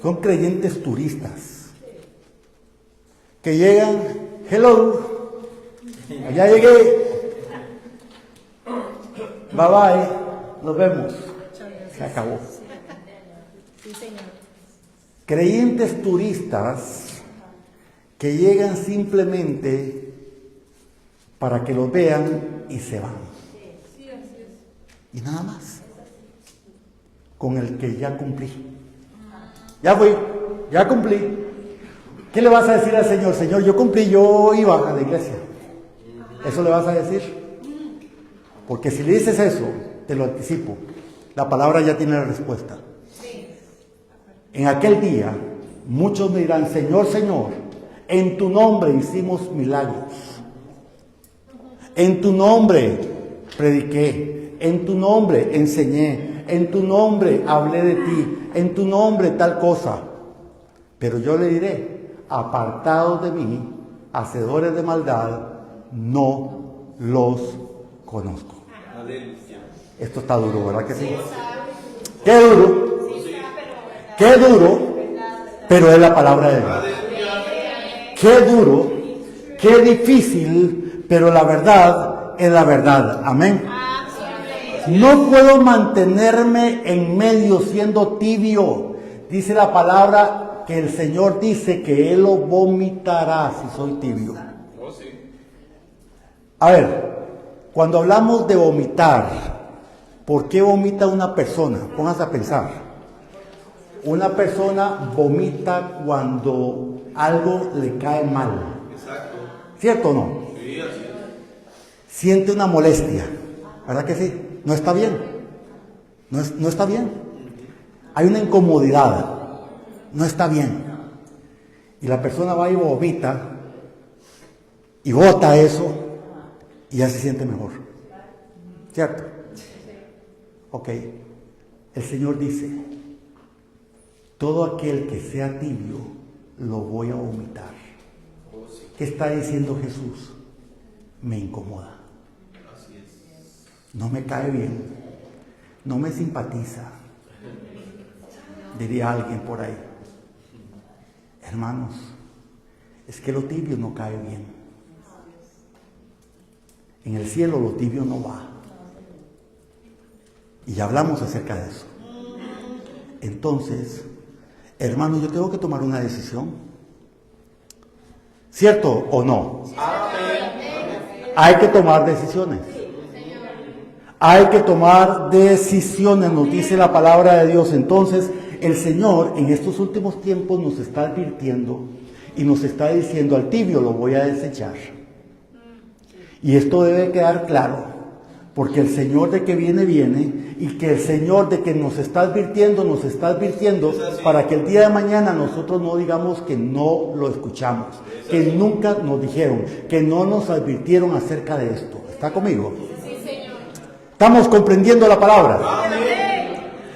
Son creyentes turistas que llegan, hello, allá llegué, bye bye, nos vemos, se acabó. Creyentes turistas que llegan simplemente para que los vean y se van. Y nada más. Con el que ya cumplí. Ya fui, ya cumplí. ¿Qué le vas a decir al Señor? Señor, yo cumplí, yo iba a la iglesia. ¿Eso le vas a decir? Porque si le dices eso, te lo anticipo, la palabra ya tiene la respuesta. En aquel día, muchos me dirán, Señor, Señor, en tu nombre hicimos milagros. En tu nombre prediqué, en tu nombre enseñé, en tu nombre hablé de ti, en tu nombre tal cosa. Pero yo le diré, apartados de mí, hacedores de maldad, no los conozco. Esto está duro, ¿verdad que sí? Qué duro, qué duro, pero es la palabra de Dios. Qué duro, qué difícil, pero la verdad es la verdad. Amén. No puedo mantenerme en medio siendo tibio. Dice la palabra que el Señor dice que Él lo vomitará si soy tibio. A ver, cuando hablamos de vomitar, ¿por qué vomita una persona? Póngase a pensar. Una persona vomita cuando algo le cae mal. ¿Cierto o no? Siente una molestia, ¿verdad que sí? No está bien, no está bien. Hay una incomodidad, no está bien. Y la persona va y vomita y bota eso y ya se siente mejor, ¿cierto? Ok, el Señor dice, todo aquel que sea tibio lo voy a vomitar. ¿Qué está diciendo Jesús? Me incomoda. No me cae bien, no me simpatiza, diría alguien por ahí. Hermanos, es que lo tibio no cae bien. En el cielo lo tibio no va. Y ya hablamos acerca de eso. Entonces, hermano, yo tengo que tomar una decisión. ¿Cierto o no? Hay que tomar decisiones. Hay que tomar decisiones, nos dice la palabra de Dios. Entonces, el Señor en estos últimos tiempos nos está advirtiendo y nos está diciendo: al tibio lo voy a desechar. Y esto debe quedar claro, porque el Señor de que viene, viene, y que el Señor de que nos está advirtiendo para que el día de mañana nosotros no digamos que no lo escuchamos, que nunca nos dijeron, que no nos advirtieron acerca de esto. ¿Está conmigo? ¿Estamos comprendiendo la palabra?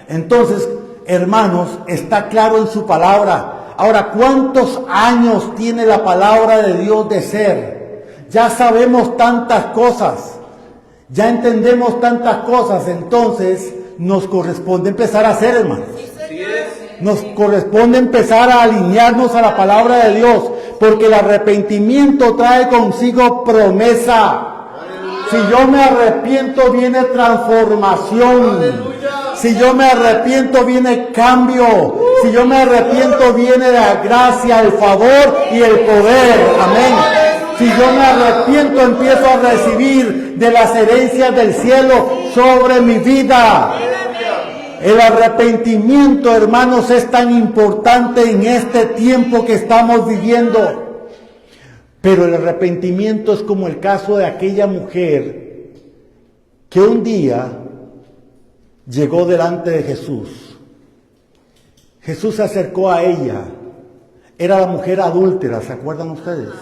Entonces, hermanos, está claro en su palabra. Ahora, ¿cuántos años tiene la palabra de Dios de ser? Ya sabemos tantas cosas, ya entendemos tantas cosas, entonces nos corresponde empezar a hacer, hermanos. Nos corresponde empezar a alinearnos a la palabra de Dios, porque el arrepentimiento trae consigo promesa. Si yo me arrepiento, viene transformación. Si yo me arrepiento, viene cambio. Si yo me arrepiento, viene la gracia, el favor y el poder. Amén. Si yo me arrepiento, empiezo a recibir de las herencias del cielo sobre mi vida. El arrepentimiento, hermanos, es tan importante en este tiempo que estamos viviendo. Pero el arrepentimiento es como el caso de aquella mujer que un día llegó delante de Jesús. Jesús se acercó a ella. Era la mujer adúltera, ¿se acuerdan ustedes?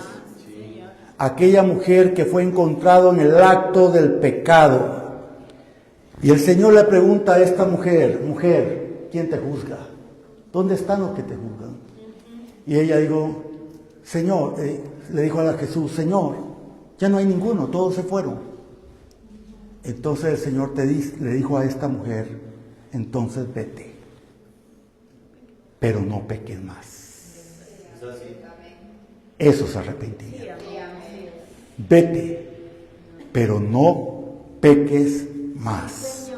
Sí. Aquella mujer que fue encontrada en el acto del pecado. Y el Señor le pregunta a esta mujer: mujer, ¿quién te juzga? ¿Dónde están los que te juzgan? Y ella dijo: Señor, le dijo a Jesús: Señor, ya no hay ninguno, todos se fueron. Entonces el Señor le dijo a esta mujer: entonces vete, pero no peques más. Eso es arrepentimiento. Vete, pero no peques más.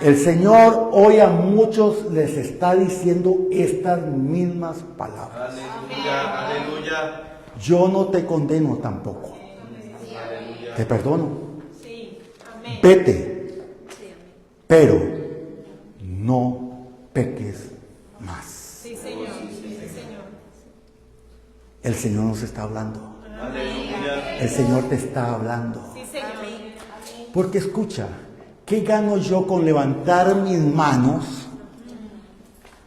El Señor hoy a muchos les está diciendo estas mismas palabras. Aleluya, aleluya. Yo no te condeno tampoco. Te perdono. Vete, pero no peques más. Sí, Señor. El Señor nos está hablando. Aleluya. El Señor te está hablando. Sí, Señor. Porque escucha, ¿qué gano yo con levantar mis manos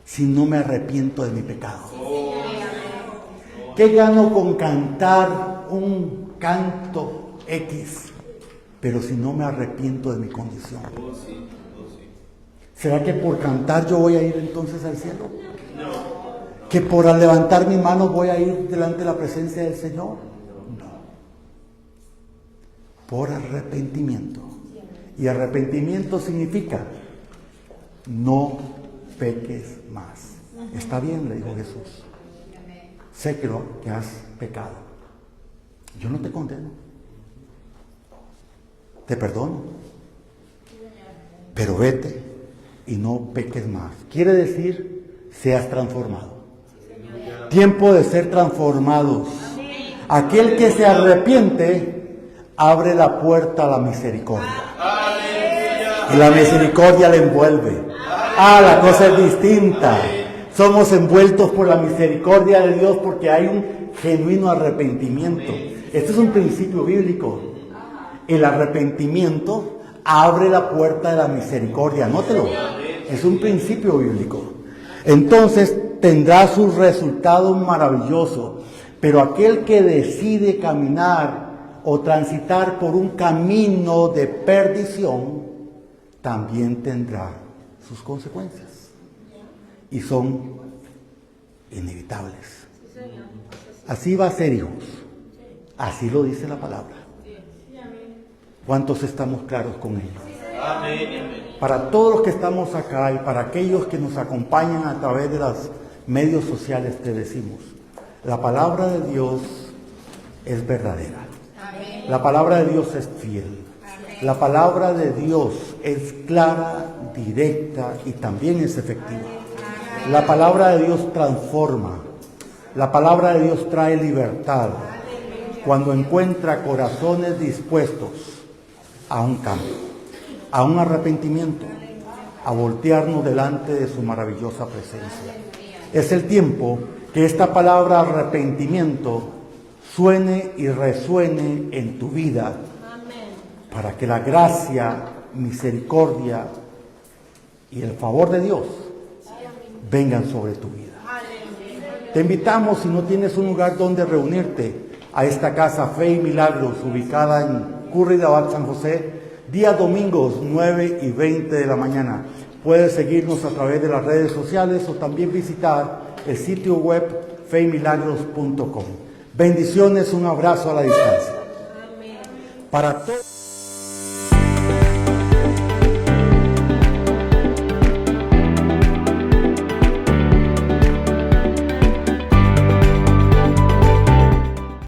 si no me arrepiento de mi pecado? ¿Qué gano con cantar un canto X, pero si no me arrepiento de mi condición? ¿Será que por cantar yo voy a ir entonces al cielo? ¿Que por levantar mis manos voy a ir delante de la presencia del Señor? No. Por arrepentimiento. Y arrepentimiento significa: no peques más. Está bien, le dijo Jesús. Sé que has pecado. Yo no te condeno. Te perdono. Pero vete y no peques más. Quiere decir, seas transformado. Tiempo de ser transformados. Aquel que se arrepiente abre la puerta a la misericordia. Y la misericordia le envuelve. La cosa es distinta. Somos envueltos por la misericordia de Dios porque hay un genuino arrepentimiento. Este es un principio bíblico. El arrepentimiento abre la puerta de la misericordia. Anótelo. Es un principio bíblico. Entonces tendrá sus resultados maravillosos. Pero aquel que decide caminar o transitar por un camino de perdición también tendrá sus consecuencias. Y son inevitables. Así va a ser, hijos. Así lo dice la palabra. ¿Cuántos estamos claros con ello? Para todos los que estamos acá y para aquellos que nos acompañan a través de los medios sociales, te decimos: la palabra de Dios es verdadera. La palabra de Dios es fiel. La palabra de Dios es clara, directa y también es efectiva. La palabra de Dios transforma. La palabra de Dios trae libertad cuando encuentra corazones dispuestos a un cambio, a un arrepentimiento, a voltearnos delante de su maravillosa presencia. Es el tiempo que esta palabra arrepentimiento suene y resuene en tu vida para que la gracia, misericordia y el favor de Dios vengan sobre tu vida. Te invitamos, si no tienes un lugar donde reunirte, a esta casa Fe y Milagros, ubicada en Curry de Abad, San José, días domingos 9 y 20 de la mañana. Puedes seguirnos a través de las redes sociales o también visitar el sitio web feymilagros.com. Bendiciones, un abrazo a la distancia. Para todos.